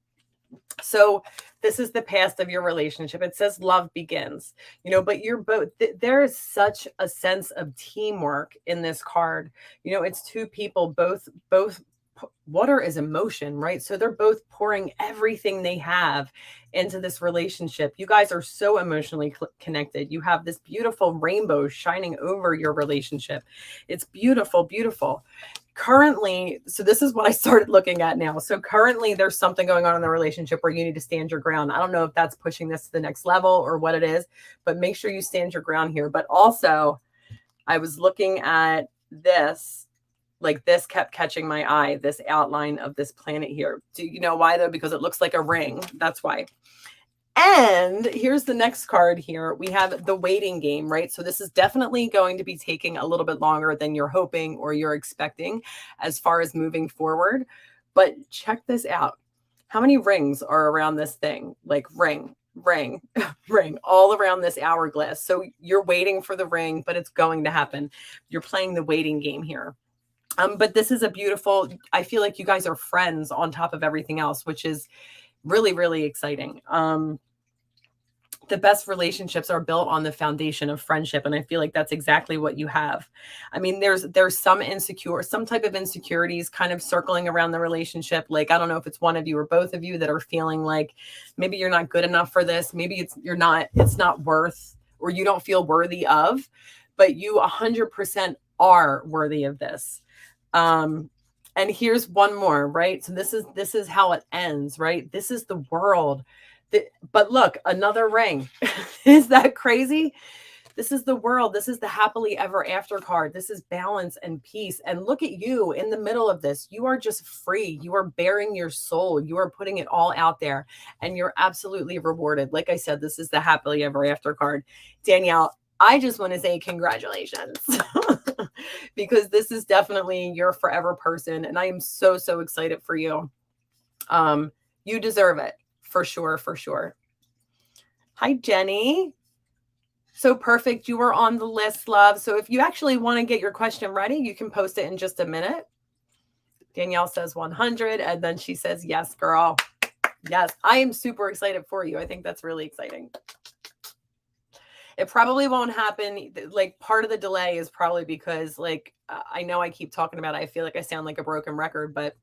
So this is the past of your relationship. It says love begins, but you're both, there is such a sense of teamwork in this card. It's two people, both water is emotion, right? So they're both pouring everything they have into this relationship. You guys are so emotionally connected. You have this beautiful rainbow shining over your relationship. It's beautiful, beautiful. Currently, so this is what I started looking at now. So currently there's something going on in the relationship where you need to stand your ground. I don't know if that's pushing this to the next level or what it is, but make sure you stand your ground here. But also I was looking at this, like this kept catching my eye, this outline of this planet here. Do you know why though? Because it looks like a ring. That's why. And here's the next card here. We have the waiting game, right? So this is definitely going to be taking a little bit longer than you're hoping or you're expecting as far as moving forward. But check this out. How many rings are around this thing? Like ring, ring, ring, all around this hourglass. So you're waiting for the ring, but it's going to happen. You're playing the waiting game here. But this is a beautiful, I feel like you guys are friends on top of everything else, which is really, really exciting. The best relationships are built on the foundation of friendship. And I feel like that's exactly what you have. I mean, there's some type of insecurities kind of circling around the relationship. Like, I don't know if it's one of you or both of you that are feeling like maybe you're not good enough for this. Maybe it's not worth, or you don't feel worthy of, but you 100% are worthy of this. And here's one more, right? So this is how it ends, right? This is the world. But look, another ring. Is that crazy? This is the world. This is the happily ever after card. This is balance and peace. And look at you in the middle of this. You are just free. You are bearing your soul. You are putting it all out there, and you're absolutely rewarded. Like I said, this is the happily ever after card. Danielle, I just want to say congratulations because this is definitely your forever person. And I am so, so excited for you. You deserve it. For sure, for sure. Hi, Jenny. So perfect. You were on the list, love. So if you actually want to get your question ready, you can post it in just a minute. Danielle says 100, and then she says, yes, girl. Yes, I am super excited for you. I think that's really exciting. It probably won't happen. Like, part of the delay is probably because, like, I know I keep talking about it. I feel like I sound like a broken record, but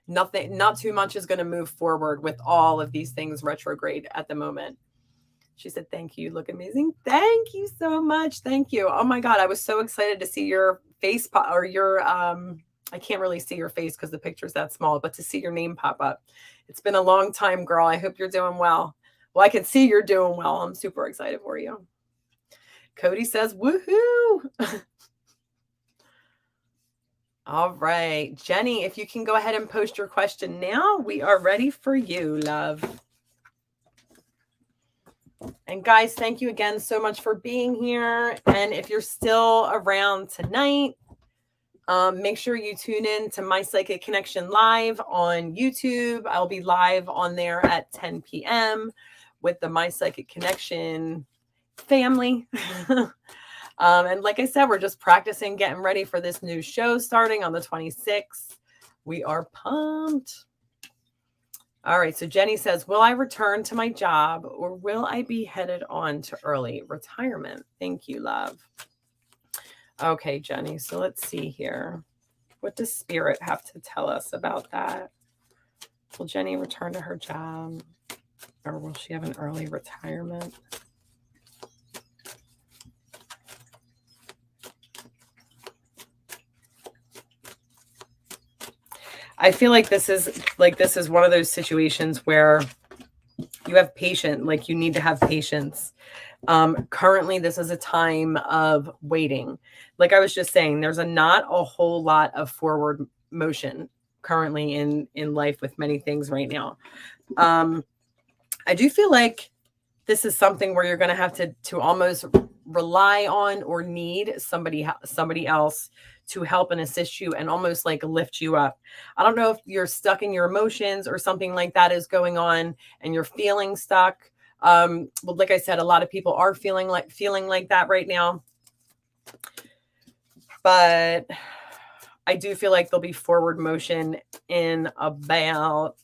not too much is going to move forward with all of these things retrograde at the moment. She said, thank you. You look amazing. Thank you so much. Thank you. Oh my God. I was so excited to see your face or your, I can't really see your face because the picture's that small, but to see your name pop up. It's been a long time, girl. I hope you're doing well. Well, I can see you're doing well. I'm super excited for you. Cody says, woohoo. All right, Jenny, if you can go ahead and post your question now, we are ready for you, love. And guys, thank you again so much for being here. And if you're still around tonight, make sure you tune in to My Psychic Connection live on YouTube. I'll be live on there at 10 p.m. with the My Psychic Connection family. And like I said, we're just practicing, getting ready for this new show starting on the 26th. We are pumped. All right. So Jenny says, will I return to my job, or will I be headed on to early retirement? Thank you, love. Okay, Jenny. So let's see here. What does Spirit have to tell us about that? Will Jenny return to her job, or will she have an early retirement? I feel like this is one of those situations where you have patience, like you need to have patience. Currently, this is a time of waiting. Like I was just saying, there's not a whole lot of forward motion currently in life with many things right now. I do feel like this is something where you're going to have to almost rely on or need somebody else to help and assist you and almost like lift you up. I don't know if you're stuck in your emotions or something like that is going on and you're feeling stuck. Well, like I said, a lot of people are feeling like that right now. But I do feel like there'll be forward motion in about,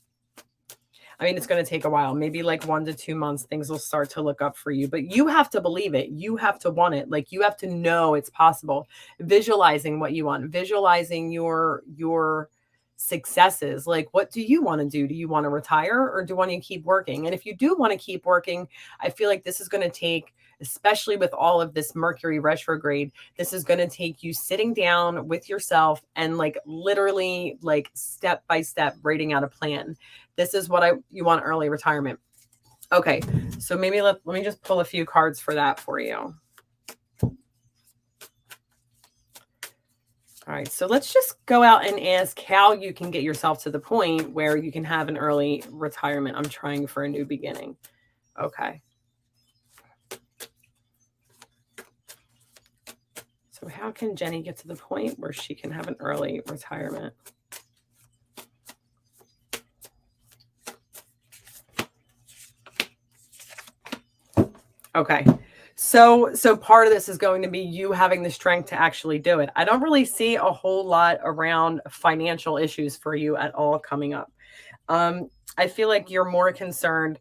I mean, it's going to take a while, maybe like 1 to 2 months, things will start to look up for you, but you have to believe it. You have to want it. Like you have to know it's possible. Visualizing what you want, visualizing your successes. Like, what do you want to do? Do you want to retire, or do you want to keep working? And if you do want to keep working, I feel like this is going to take, especially with all of this Mercury retrograde, this is going to take you sitting down with yourself and like literally like step by step writing out a plan. This is what you want early retirement. Okay, so maybe let me just pull a few cards for that for you. All right, so let's just go out and ask how you can get yourself to the point where you can have an early retirement. I'm trying for a new beginning. Okay. So how can Jenny get to the point where she can have an early retirement? Okay. So part of this is going to be you having the strength to actually do it. I don't really see a whole lot around financial issues for you at all coming up. I feel like you're more concerned.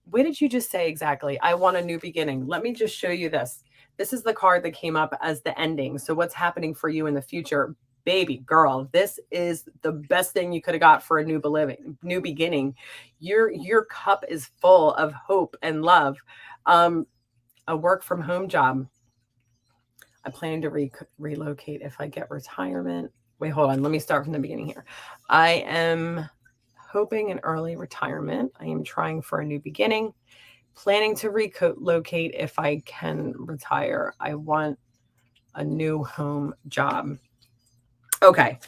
What did you just say exactly? I want a new beginning. Let me just show you this. This is the card that came up as the ending. So what's happening for you in the future? Baby girl, this is the best thing you could have got for a new beginning. Your cup is full of hope and love. A work from home job. I'm planning to relocate if I get retirement. Wait, hold on. Let me start from the beginning here. I am hoping an early retirement. I am trying for a new beginning. Planning to relocate if I can retire. I want a new home job. Okay.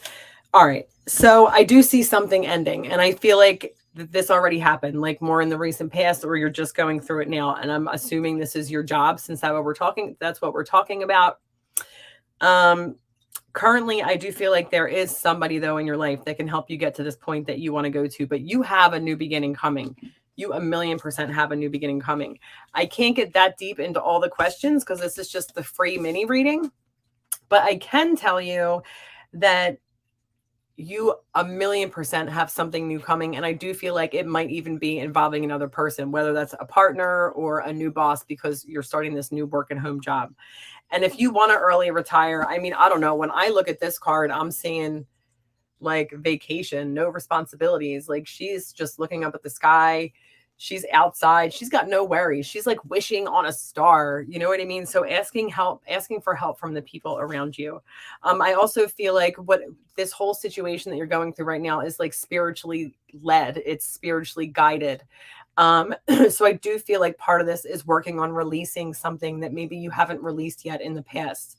All right. So I do see something ending, and I feel like this already happened, like more in the recent past, or you're just going through it now. And I'm assuming this is your job, since that's what we're talking about. Currently, I do feel like there is somebody though in your life that can help you get to this point that you want to go to, but you have a new beginning coming. You 1,000,000% have a new beginning coming. I can't get that deep into all the questions because this is just the free mini reading, but I can tell you that you 1,000,000% have something new coming. And I do feel like it might even be involving another person, whether that's a partner or a new boss, because you're starting this new work at home job. And if you want to early retire, I mean, I don't know. When I look at this card, I'm seeing like vacation, no responsibilities. Like she's just looking up at the sky. She's outside. She's got no worries. She's like wishing on a star. You know what I mean? So asking for help from the people around you. I also feel like what this whole situation that you're going through right now is like spiritually led. It's spiritually guided. So I do feel like part of this is working on releasing something that maybe you haven't released yet in the past.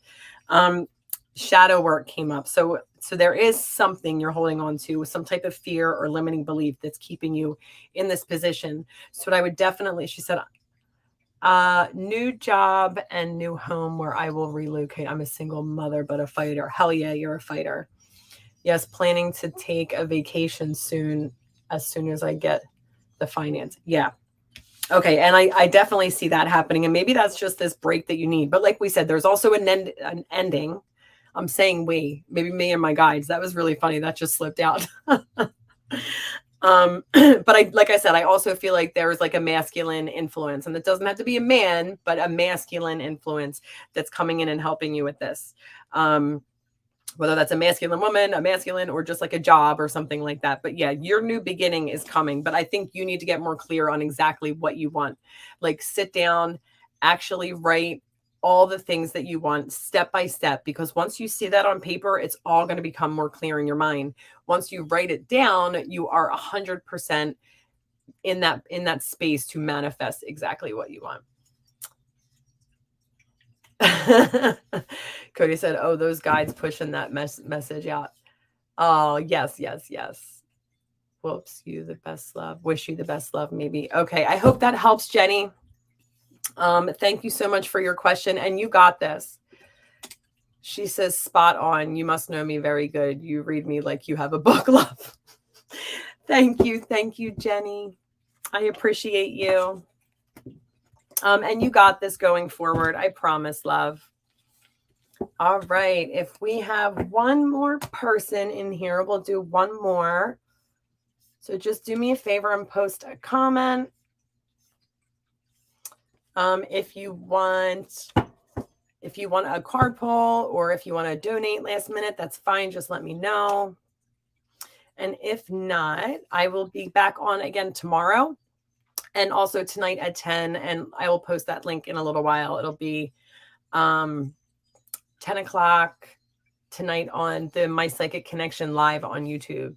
Shadow work came up. So there is something you're holding on to, some type of fear or limiting belief that's keeping you in this position. So what I would definitely, she said, new job and new home where I will relocate. I'm a single mother, but a fighter. Hell yeah, you're a fighter. Yes, planning to take a vacation soon, as soon as I get the finance. Yeah. Okay. And I definitely see that happening. And maybe that's just this break that you need. But like we said, there's also an ending. I'm saying maybe me and my guides. That was really funny. That just slipped out. But like I said, I also feel like there's like a masculine influence, and it doesn't have to be a man, but a masculine influence that's coming in and helping you with this. Whether that's a masculine woman, a masculine, or just like a job or something like that. But yeah, your new beginning is coming, but I think you need to get more clear on exactly what you want. Like sit down, actually write all the things that you want step by step, because once you see that on paper, it's all going to become more clear in your mind. Once you write it down, you are 100% in that space to manifest exactly what you want. Cody said, oh, those guides pushing that message out. Oh, yes. Whoops, you the best love. Wish you the best love, maybe. Okay, I hope that helps, Jenny. Thank you so much for your question, and you got this. She says, spot on. You must know me very good. You read me like you have a book, love. Thank you, Jenny. I appreciate you. And you got this going forward. I promise, love. All right. If we have one more person in here, we'll do one more. So just do me a favor and post a comment. If you want a card pull, or if you want to donate last minute, that's fine. Just let me know. And if not, I will be back on again tomorrow, and also tonight at 10. And I will post that link in a little while. It'll be 10 o'clock tonight on the My Psychic Connection live on YouTube.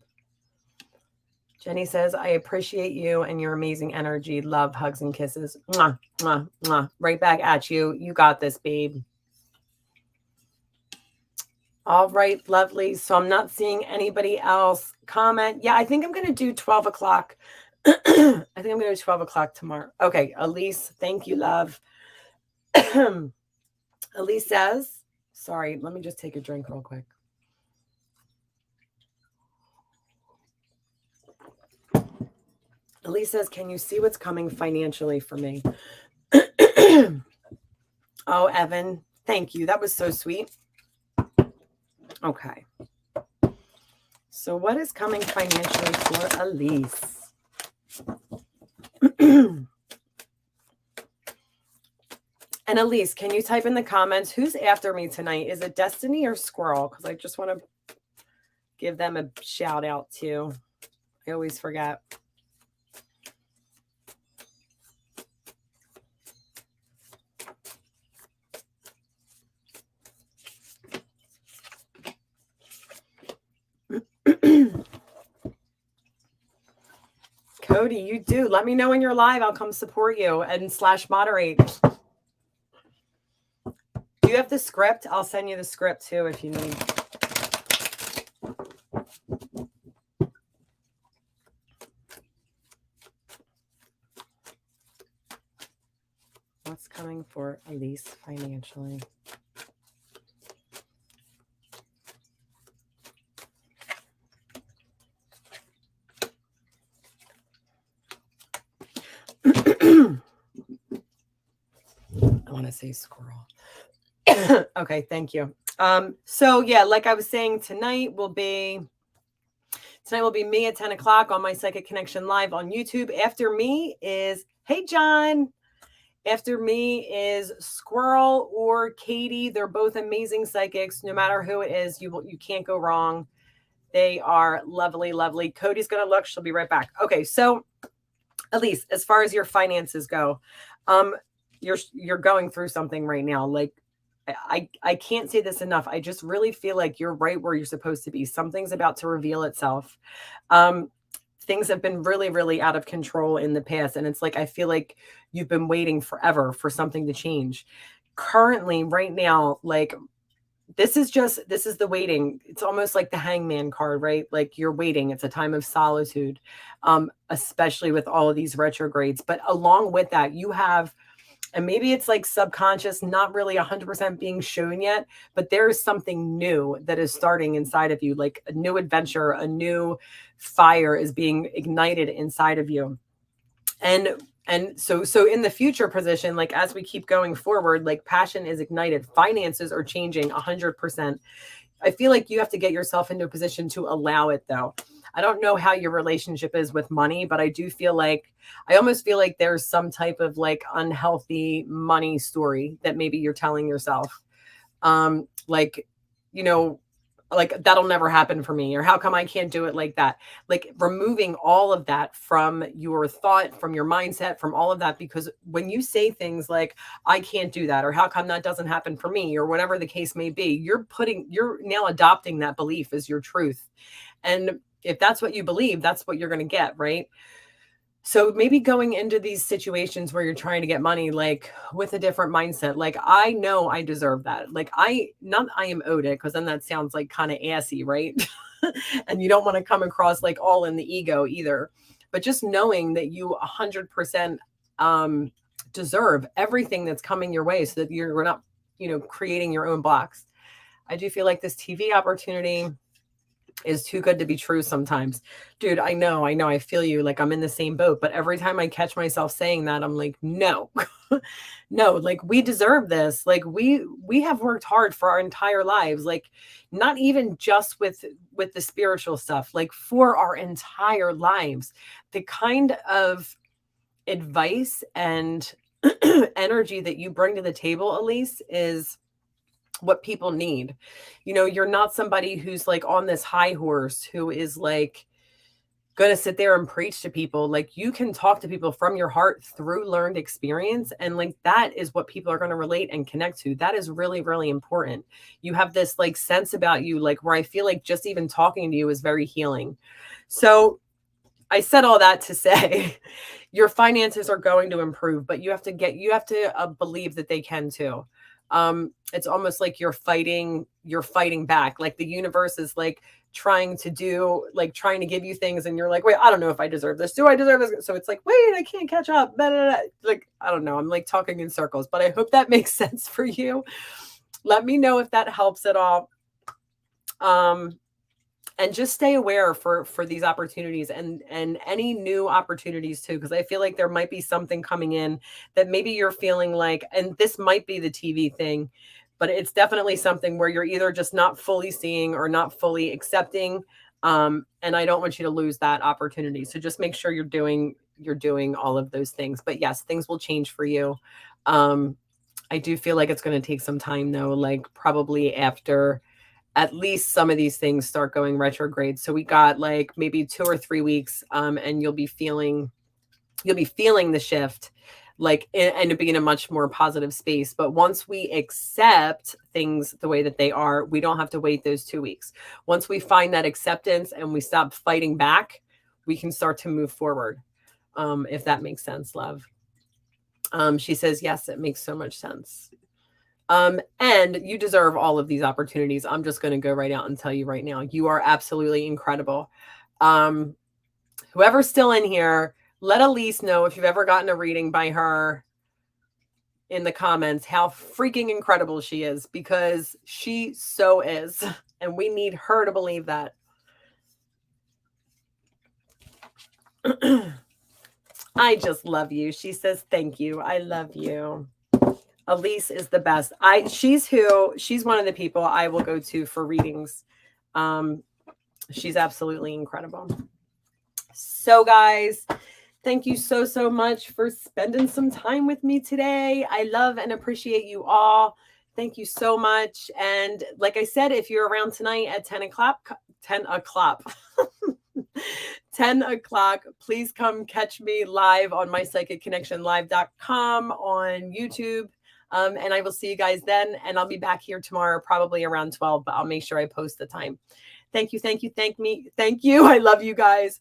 Jenny says, I appreciate you and your amazing energy. Love, hugs, and kisses. Mwah, mwah, mwah. Right back at you. You got this, babe. All right, lovely. So I'm not seeing anybody else comment. Yeah, I think I'm going to do 12 o'clock. I think I'm going to do 12 o'clock tomorrow. Okay, Elise, thank you, love. Elise says, sorry, let me just take a drink real quick. Elise says, can you see what's coming financially for me? Oh, Evan, thank you. That was so sweet. Okay. So what is coming financially for Elise? And Elise, can you type in the comments, who's after me tonight? Is it Destiny or Squirrel? Because I just want to give them a shout out too. I always forget. Cody, you do. Let me know when you're live. I'll come support you and / moderate. Do you have the script? I'll send you the script too if you need. What's coming for Elise financially? I want to say squirrel. Okay, thank you. So yeah, like I was saying, tonight will be me at 10 o'clock on my Psychic Connection Live on YouTube. After me is, hey John. After me is Squirrel or Katie. They're both amazing psychics. No matter who it is, you can't go wrong. They are lovely, lovely. Cody's gonna look. She'll be right back. Okay, so Elise, as far as your finances go, you're going through something right now. Like I can't say this enough. I just really feel like you're right where you're supposed to be. Something's about to reveal itself. Things have been really, really out of control in the past. And it's like, I feel like you've been waiting forever for something to change. Currently, right now, like this is the waiting. It's almost like the Hangman card, right? Like you're waiting. It's a time of solitude, especially with all of these retrogrades. But along with that, you have, and maybe it's like subconscious, not really 100% being shown yet, but there is something new that is starting inside of you, like a new adventure, a new fire is being ignited inside of you. And so in the future position, like as we keep going forward, like passion is ignited, finances are changing 100%. I feel like you have to get yourself into a position to allow it though. I don't know how your relationship is with money, but I almost feel like there's some type of like unhealthy money story that maybe you're telling yourself. Like, you know, like that'll never happen for me, or how come I can't do it like that? Like removing all of that from your thought, from your mindset, from all of that, because when you say things like, I can't do that, or how come that doesn't happen for me, or whatever the case may be, you're now adopting that belief as your truth. And if that's what you believe, that's what you're going to get, right? So maybe going into these situations where you're trying to get money, like with a different mindset, like I know I deserve that. Like I am owed it, because then that sounds like kind of assy, right? And you don't want to come across like all in the ego either. But just knowing that you 100% deserve everything that's coming your way, so that you're not, creating your own blocks. I do feel like this TV opportunity is too good to be true sometimes. Dude, I know. I feel you. Like I'm in the same boat. But every time I catch myself saying that, I'm like, no, no, like we deserve this. Like we have worked hard for our entire lives. Like not even just with the spiritual stuff, like for our entire lives. The kind of advice and energy that you bring to the table, Elise, is what people need. You're not somebody who's like on this high horse who is like going to sit there and preach to people. Like you can talk to people from your heart through learned experience. And like that is what people are going to relate and connect to. That is really, really important. You have this like sense about you, like where I feel like just even talking to you is very healing. So I said all that to say your finances are going to improve, but you have to believe that they can too. It's almost like you're fighting back. Like the universe is like trying to give you things, and you're like, wait, I don't know if I deserve this. Do I deserve this? So it's like, wait, I can't catch up. Blah, blah, blah. Like, I don't know. I'm like talking in circles, but I hope that makes sense for you. Let me know if that helps at all. And just stay aware for these opportunities and any new opportunities too, because I feel like there might be something coming in that maybe you're feeling like, and this might be the TV thing, but it's definitely something where you're either just not fully seeing or not fully accepting. And I don't want you to lose that opportunity. So just make sure you're doing all of those things. But yes, things will change for you. I do feel like it's going to take some time though, like probably after at least some of these things start going retrograde. So we got like maybe 2 or 3 weeks, and you'll be feeling the shift, like, and be in a much more positive space. But once we accept things the way that they are, we don't have to wait those 2 weeks. Once we find that acceptance and we stop fighting back, we can start to move forward. If that makes sense, love. She says, yes, it makes so much sense. And you deserve all of these opportunities. I'm just going to go right out and tell you right now, you are absolutely incredible. Whoever's still in here, let Elise know if you've ever gotten a reading by her in the comments, how freaking incredible she is, because she so is. And we need her to believe that. I just love you. She says, thank you. I love you. Elise is the best. She's one of the people I will go to for readings. She's absolutely incredible. So guys, thank you so much for spending some time with me today. I love and appreciate you all. Thank you so much. And like I said, if you're around tonight at 10 o'clock, 10 o'clock, please come catch me live on mypsychicconnectionlive.com on YouTube. And I will see you guys then. And I'll be back here tomorrow, probably around 12, but I'll make sure I post the time. Thank you. Thank you. Thank you. I love you guys.